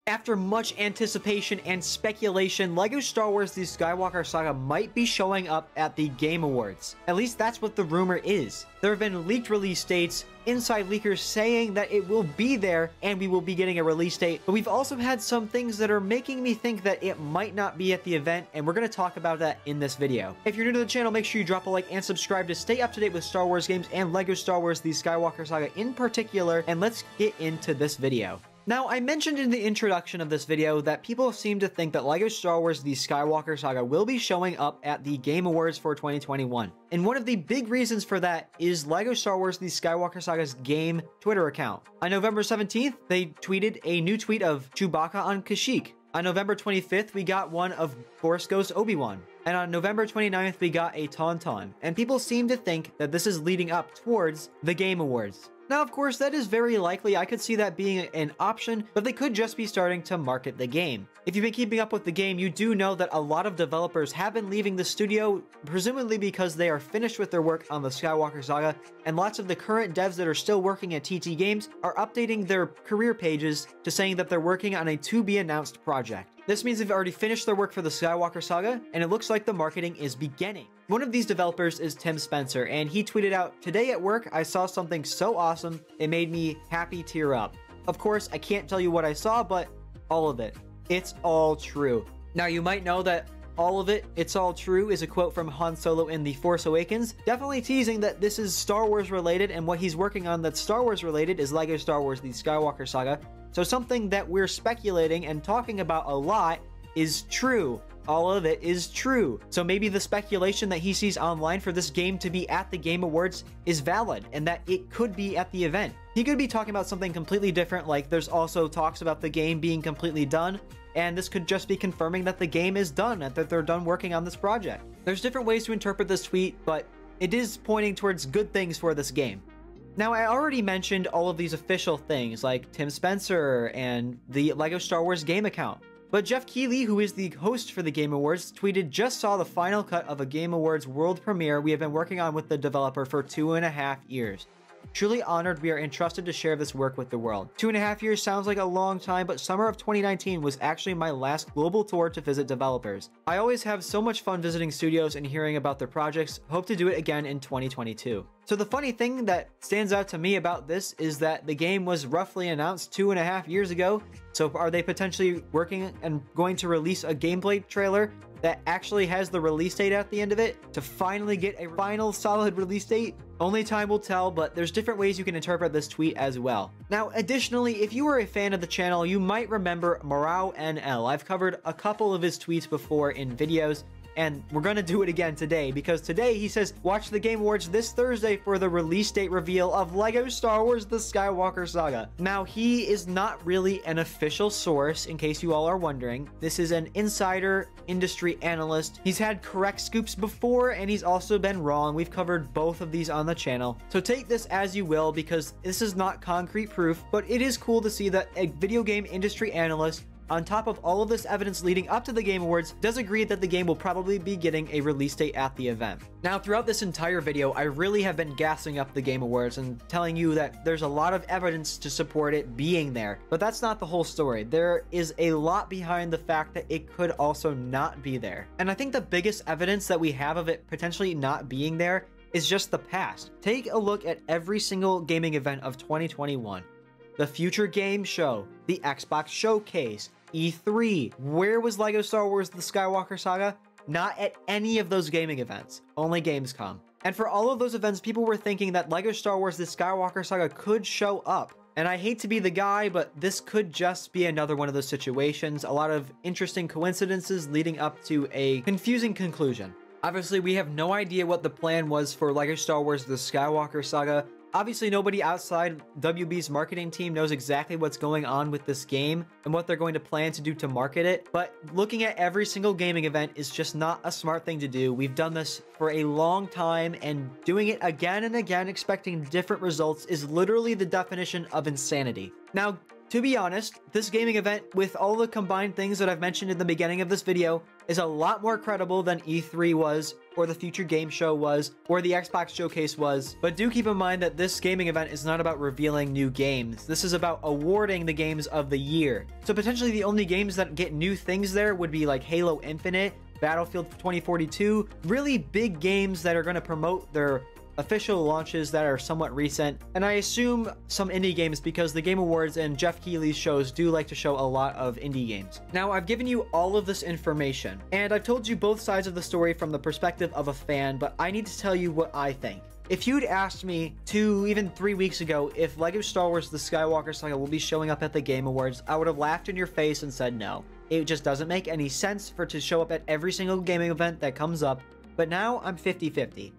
After much anticipation and speculation, LEGO Star Wars The Skywalker Saga might be showing up at the Game Awards. At least that's what the rumor is. There have been leaked release dates, inside leakers saying that it will be there and we will be getting a release date, but we've also had some things that are making me think that it might not be at the event, and we're going to talk about that in this video. If you're new to the channel, make sure you drop a like and subscribe to stay up to date with Star Wars games and LEGO Star Wars The Skywalker Saga in particular, and let's get into this video. Now, I mentioned in the introduction of this video that people seem to think that LEGO Star Wars The Skywalker Saga will be showing up at the Game Awards for 2021. And one of the big reasons for that is LEGO Star Wars The Skywalker Saga's game Twitter account. On November 17th, they tweeted a new tweet of Chewbacca on Kashyyyk. On November 25th, we got one of Force Ghost Obi-Wan. And on November 29th, we got a Tauntaun. And people seem to think that this is leading up towards the Game Awards. Now, of course, that is very likely. I could see that being an option, but they could just be starting to market the game. If you've been keeping up with the game, you do know that a lot of developers have been leaving the studio, presumably because they are finished with their work on the Skywalker Saga, and lots of the current devs that are still working at TT Games are updating their career pages to saying that they're working on a to-be-announced project. This means they've already finished their work for the Skywalker Saga, and it looks like the marketing is beginning. One of these developers is Tim Spencer, and he tweeted out, "Today at work, I saw something so awesome, it made me happy tear up." Of course, I can't tell you what I saw, but all of it. It's all true. Now, you might know that all of it, it's all true, is a quote from Han Solo in The Force Awakens, definitely teasing that this is Star Wars related, and what he's working on that's Star Wars related is LEGO Star Wars The Skywalker Saga. So something that we're speculating and talking about a lot is true. All of it is true. So maybe the speculation that he sees online for this game to be at the Game Awards is valid, and that it could be at the event. He could be talking about something completely different, like there's also talks about the game being completely done, and this could just be confirming that the game is done, and that they're done working on this project. There's different ways to interpret this tweet, but it is pointing towards good things for this game. Now, I already mentioned all of these official things, like Tim Spencer and the LEGO Star Wars game account. But Geoff Keighley, who is the host for the Game Awards, tweeted, "Just saw the final cut of a Game Awards world premiere we have been working on with the developer for 2.5 years. Truly honored we are entrusted to share this work with the world. 2.5 years sounds like a long time, but summer of 2019 was actually my last global tour to visit developers. I always have so much fun visiting studios and hearing about their projects. Hope to do it again in 2022. So the funny thing that stands out to me about this is that the game was roughly announced 2.5 years ago. So are they potentially working and going to release a gameplay trailer that actually has the release date at the end of it to finally get a final solid release date? Only time will tell, but there's different ways you can interpret this tweet as well. Now, additionally, if you are a fan of the channel, you might remember Morao NL. I've covered a couple of his tweets before in videos, and we're gonna do it again today, because today he says, "Watch the Game Awards this Thursday for the release date reveal of LEGO Star Wars The Skywalker Saga." Now, he is not really an official source, in case you all are wondering. This is an insider industry analyst. He's had correct scoops before, and he's also been wrong. We've covered both of these on the channel. So take this as you will, because this is not concrete proof, but it is cool to see that a video game industry analyst, on top of all of this evidence leading up to the Game Awards, does agree that the game will probably be getting a release date at the event. Now, throughout this entire video, I really have been gassing up the Game Awards and telling you that there's a lot of evidence to support it being there. But that's not the whole story. There is a lot behind the fact that it could also not be there. And I think the biggest evidence that we have of it potentially not being there is just the past. Take a look at every single gaming event of 2021. The Future Game Show, the Xbox Showcase, E3. Where was LEGO Star Wars The Skywalker Saga? Not at any of those gaming events, only Gamescom. And for all of those events, people were thinking that LEGO Star Wars The Skywalker Saga could show up. And I hate to be the guy, but this could just be another one of those situations. A lot of interesting coincidences leading up to a confusing conclusion. Obviously, we have no idea what the plan was for LEGO Star Wars The Skywalker Saga. Obviously, nobody outside WB's marketing team knows exactly what's going on with this game and what they're going to plan to do to market it, but looking at every single gaming event is just not a smart thing to do. We've done this for a long time, and doing it again and again, expecting different results, is literally the definition of insanity. Now, to be honest, this gaming event, with all the combined things that I've mentioned in the beginning of this video, is a lot more credible than E3 was, or the Future Game Show was, or the Xbox Showcase was. But do keep in mind that this gaming event is not about revealing new games. This is about awarding the games of the year. So potentially the only games that get new things there would be like Halo Infinite, Battlefield 2042, really big games that are going to promote their official launches that are somewhat recent, and I assume some indie games because the Game Awards and Geoff Keighley's shows do like to show a lot of indie games. Now, I've given you all of this information, and I've told you both sides of the story from the perspective of a fan, but I need to tell you what I think. If you'd asked me 2, even 3 weeks ago if LEGO Star Wars The Skywalker Saga will be showing up at the Game Awards, I would have laughed in your face and said no. It just doesn't make any sense for it to show up at every single gaming event that comes up, but now I'm 50-50.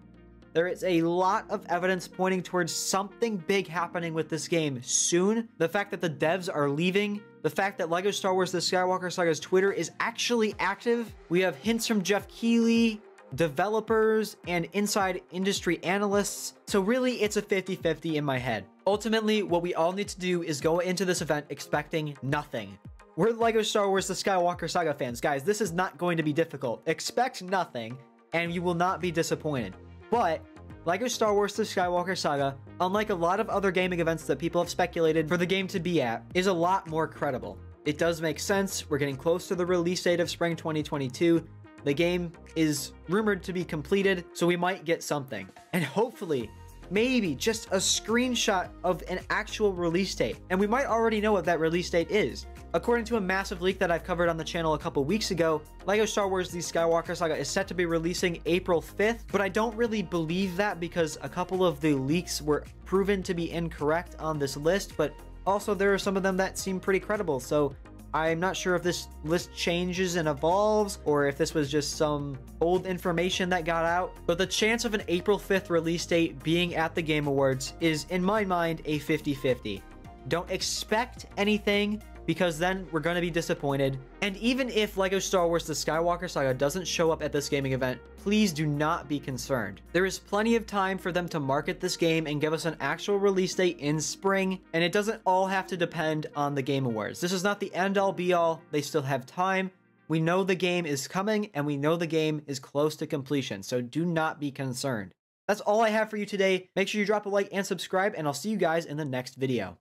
There is a lot of evidence pointing towards something big happening with this game soon. The fact that the devs are leaving, the fact that LEGO Star Wars The Skywalker Saga's Twitter is actually active. We have hints from Geoff Keighley, developers, and inside industry analysts. So really, it's a 50-50 in my head. Ultimately, what we all need to do is go into this event expecting nothing. We're LEGO Star Wars The Skywalker Saga fans. Guys, this is not going to be difficult. Expect nothing, and you will not be disappointed. But LEGO Star Wars The Skywalker Saga, unlike a lot of other gaming events that people have speculated for the game to be at, is a lot more credible. It does make sense. We're getting close to the release date of spring 2022. The game is rumored to be completed, so we might get something. And hopefully, maybe just a screenshot of an actual release date. And we might already know what that release date is. According to a massive leak that I've covered on the channel a couple weeks ago, LEGO Star Wars The Skywalker Saga is set to be releasing April 5th, but I don't really believe that because a couple of the leaks were proven to be incorrect on this list, but also there are some of them that seem pretty credible, so I'm not sure if this list changes and evolves or if this was just some old information that got out, but the chance of an April 5th release date being at the Game Awards is, in my mind, a 50-50. Don't expect anything, because then we're going to be disappointed. And even if LEGO Star Wars The Skywalker Saga doesn't show up at this gaming event, please do not be concerned. There is plenty of time for them to market this game and give us an actual release date in spring, and it doesn't all have to depend on the Game Awards. This is not the end-all be-all. They still have time. We know the game is coming, and we know the game is close to completion, so do not be concerned. That's all I have for you today. Make sure you drop a like and subscribe, and I'll see you guys in the next video.